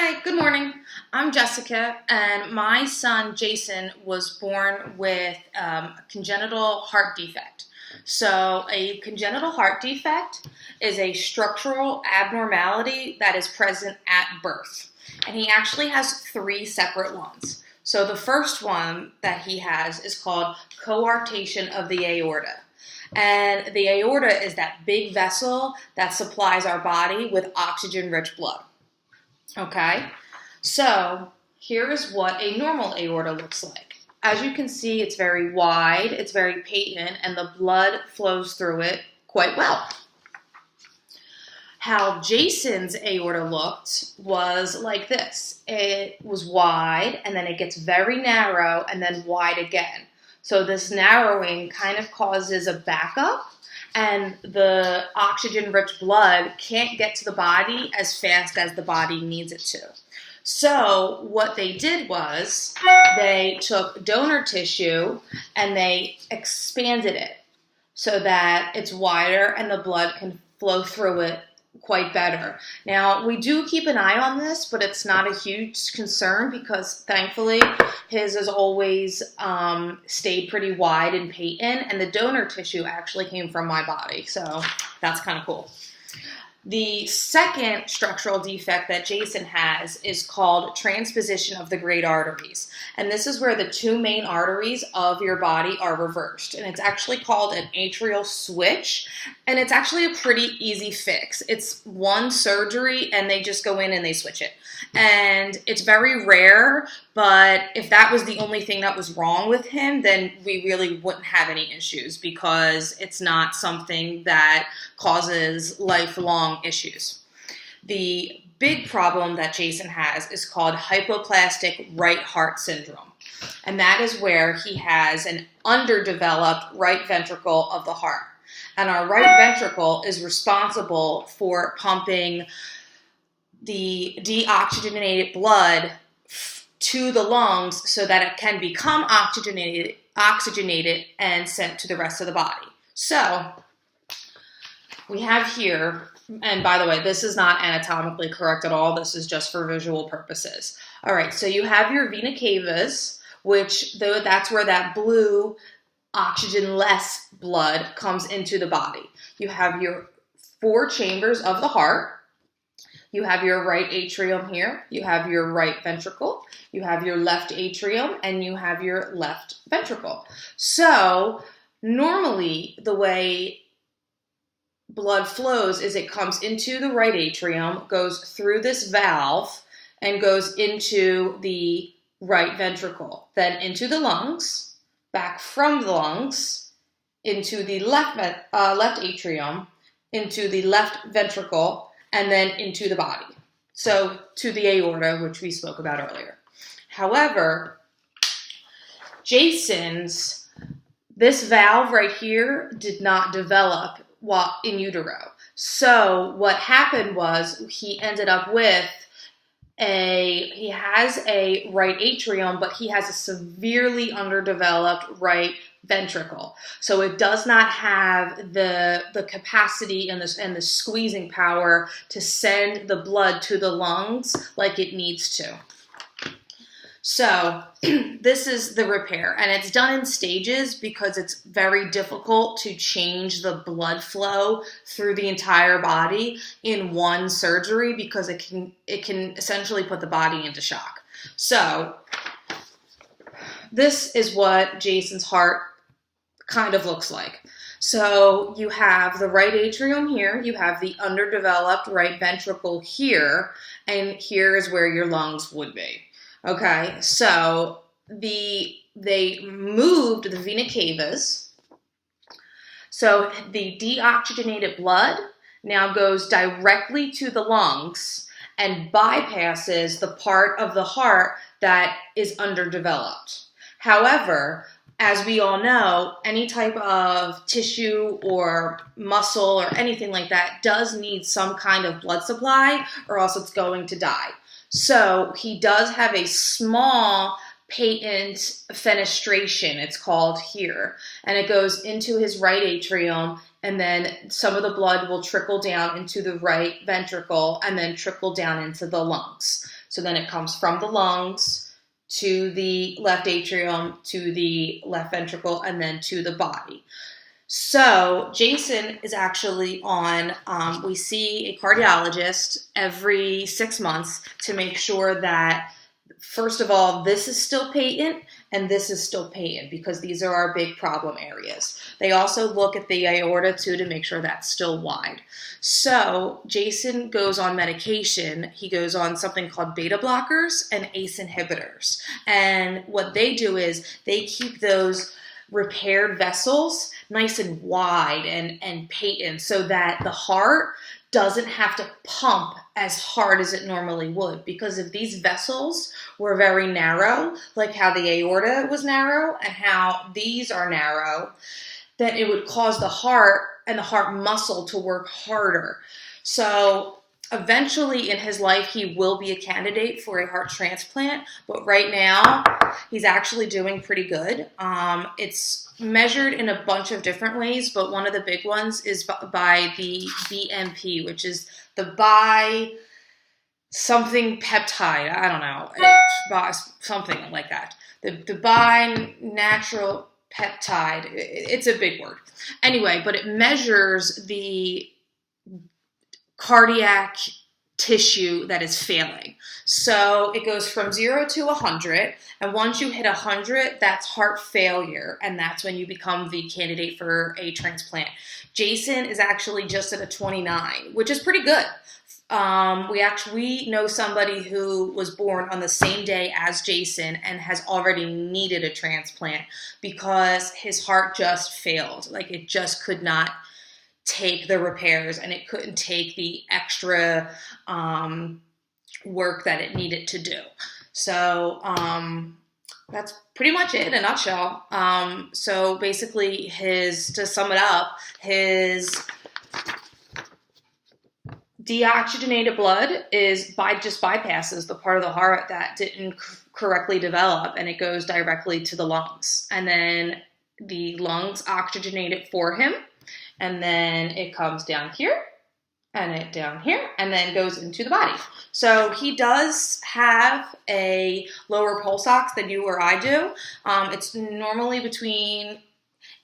Hi, good morning. I'm Jessica, and my son Jason was born with a congenital heart defect. So, a congenital heart defect is a structural abnormality that is present at birth. And he actually has three separate ones. So, the first one that he has is called coarctation of the aorta. And the aorta is that big vessel that supplies our body with oxygen-rich blood. Okay, so here is what a normal aorta looks like. As you can see, it's very wide, it's very patent, and the blood flows through it quite well. How Jason's aorta looked was like this. It was wide, and then it gets very narrow, and then wide again. So this narrowing kind of causes a backup, and the oxygen-rich blood can't get to the body as fast as the body needs it to. So what they did was they took donor tissue and they expanded it so that it's wider and the blood can flow through it quite better. Now, we do keep an eye on this, but it's not a huge concern because thankfully his has always stayed pretty wide and patent, and the donor tissue actually came from my body, so that's kind of cool. The second structural defect that Jason has is called transposition of the great arteries. And this is where the two main arteries of your body are reversed. And it's actually called an atrial switch. And it's actually a pretty easy fix. It's one surgery and they just go in and they switch it. And it's very rare, but if that was the only thing that was wrong with him, then we really wouldn't have any issues because it's not something that causes lifelong issues. The big problem that Jason has is called hypoplastic right heart syndrome. And that is where he has an underdeveloped right ventricle of the heart. And our right ventricle is responsible for pumping the deoxygenated blood to the lungs so that it can become oxygenated and sent to the rest of the body. So we have here, and by the way, this is not anatomically correct at all. This is just for visual purposes. All right, so you have your vena cavas, which that's where that blue oxygen-less blood comes into the body. You have your four chambers of the heart. You have your right atrium here, you have your right ventricle, you have your left atrium, and you have your left ventricle. So normally the way blood flows is it comes into the right atrium, goes through this valve, and goes into the right ventricle, then into the lungs, back from the lungs, into the left atrium, into the left ventricle, and then into the body. So to the aorta, which we spoke about earlier. However, Jason's, this valve right here did not develop while in utero. So what happened was he ended up with he has a right atrium, but he has a severely underdeveloped right ventricle. So it does not have the capacity and the squeezing power to send the blood to the lungs like it needs to. So this is the repair, and it's done in stages because it's very difficult to change the blood flow through the entire body in one surgery because it can essentially put the body into shock. So this is what Jason's heart kind of looks like. So you have the right atrium here, you have the underdeveloped right ventricle here, and here is where your lungs would be. Okay, so they moved the vena cavas, so the deoxygenated blood now goes directly to the lungs and bypasses the part of the heart that is underdeveloped. However, as we all know, any type of tissue or muscle or anything like that does need some kind of blood supply or else it's going to die. So he does have a small patent fenestration, it's called here, and it goes into his right atrium, and then some of the blood will trickle down into the right ventricle and then trickle down into the lungs. So then it comes from the lungs to the left atrium, to the left ventricle, and then to the body. So Jason is actually on, we see a cardiologist every 6 months to make sure that, first of all, this is still patent and this is still patent, because these are our big problem areas. They also look at the aorta too to make sure that's still wide. So Jason goes on medication. He goes on something called beta blockers and ACE inhibitors. And what they do is they keep those repaired vessels nice and wide and patent, so that the heart doesn't have to pump as hard as it normally would. Because if these vessels were very narrow, like how the aorta was narrow and how these are narrow, then it would cause the heart and the heart muscle to work harder. So eventually in his life, he will be a candidate for a heart transplant, but right now he's actually doing pretty good. It's measured in a bunch of different ways, but one of the big ones is by the BMP, which is the bi something peptide. I don't know, something like that. The bi natural peptide. It's a big word. Anyway, but it measures the cardiac tissue that is failing. So it goes from 0 to 100, and once you hit 100, that's heart failure, and that's when you become the candidate for a transplant. Jason is actually just at a 29, which is pretty good. We know somebody who was born on the same day as Jason and has already needed a transplant because his heart just failed. Like, it just could not take the repairs, and it couldn't take the extra work that it needed to do. So that's pretty much it in a nutshell. So basically, to sum it up, his deoxygenated blood just bypasses the part of the heart that didn't correctly develop, and it goes directly to the lungs. And then the lungs oxygenate it for him, and then it comes down here, and it down here, and then goes into the body. So he does have a lower pulse ox than you or I do. It's normally between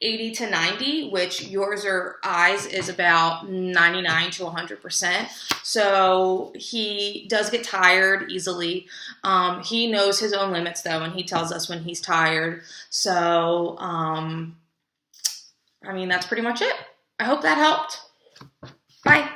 80 to 90, which yours or I's is about 99 to 100%. So he does get tired easily. He knows his own limits, though, and he tells us when he's tired. So, I mean, that's pretty much it. I hope that helped. Bye.